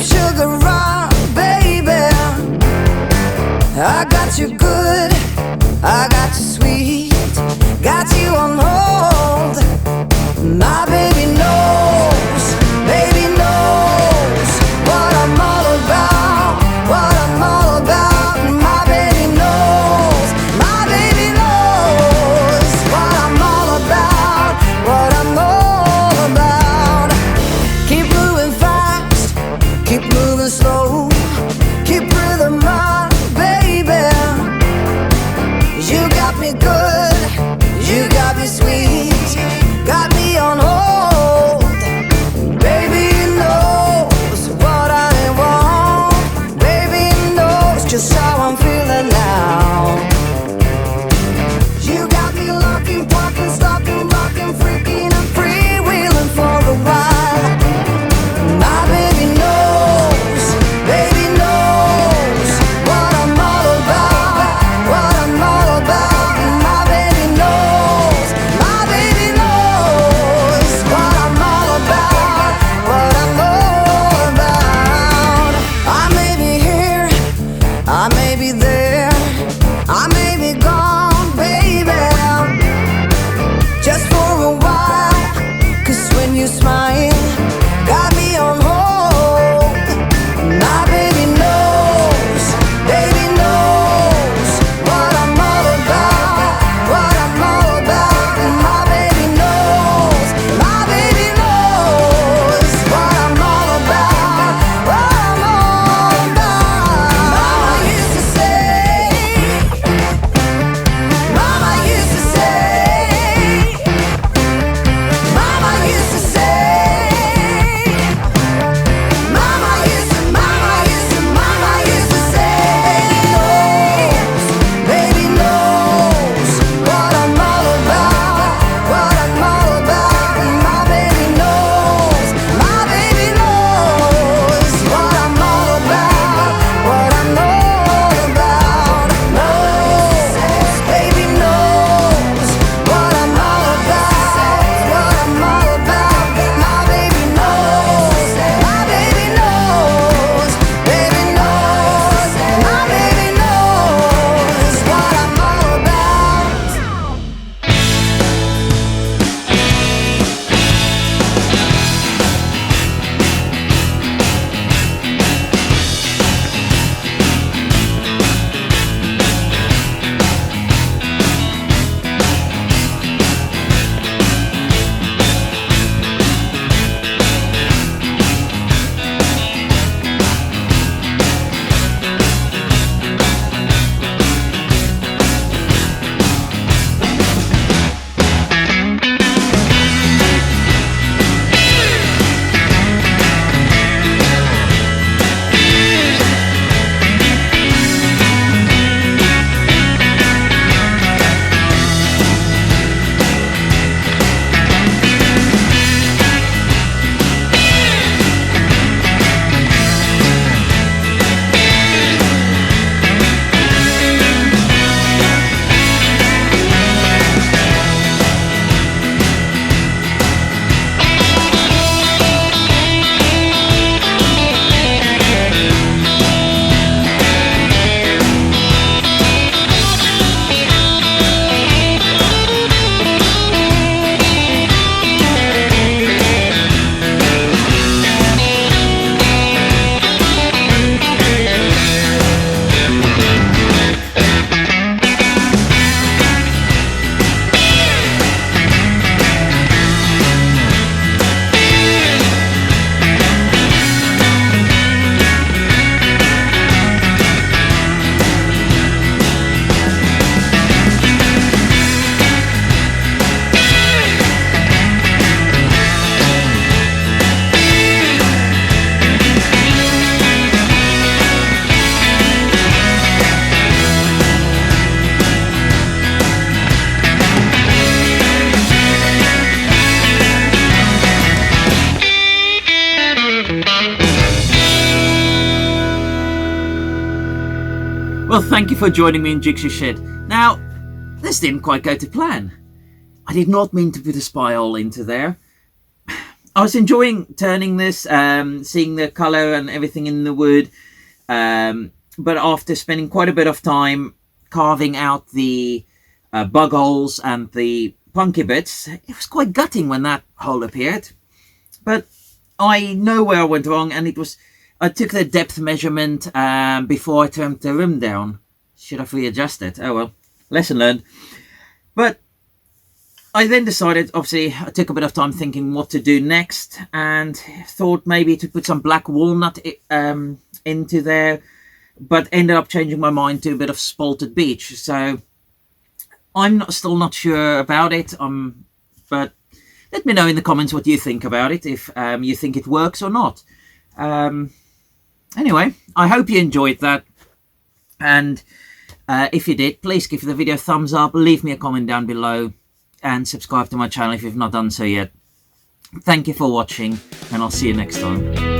sugar rock, baby. I got you good, I got you sweet, got you on hold. My baby knows what I'm all about, what I'm all about. My baby knows what I'm all about, what I'm all about. Keep moving fast, keep moving slow, keep rhythm up, baby. You got me good, you got me sweet, got me on hold. Baby knows what I want, baby knows just how I'm feeling now. You got me locking, blocking, stalking, rocking, freaking and freewheeling for a while. My baby knows what I'm all about, what I'm all about. My baby knows what I'm all about, what I'm all about. I may be here, I may be there, I may be gone, baby, just for a while. 'Cause when you smile, got me on hold. My baby knows what I'm all about, what I'm all about. My baby knows what I'm all about, what I'm all about. Mama used to say, Mama used to say, Mama used to say, Mama used to say, baby knows what I'm all about, what I'm all about. My baby knows what I'm all about, what I'm all about. Baby knows what I'm all about, what I'm all about. My baby knows, my baby knows, baby knows, my baby knows what I'm all about. Well, thank you for joining me in Jigsaw Shed. Now, this didn't quite go to plan. I did not mean to put a spy hole into there. I was enjoying turning this, seeing the colour and everything in the wood. But after spending quite a bit of time carving out the bug holes and the punky bits, it was quite gutting when that hole appeared. But I know where I went wrong, and I took the depth measurement before I turned the rim down. Should have readjusted. Oh well, lesson learned. But I then decided, obviously, I took a bit of time thinking what to do next, and thought maybe to put some black walnut into there, but ended up changing my mind to a bit of spalted beech. So I'm still not sure about it, but let me know in the comments what you think about it, if you think it works or not. Anyway, I hope you enjoyed that, and if you did, please give the video a thumbs up, leave me a comment down below, and subscribe to my channel if you've not done so yet. Thank you for watching, and I'll see you next time.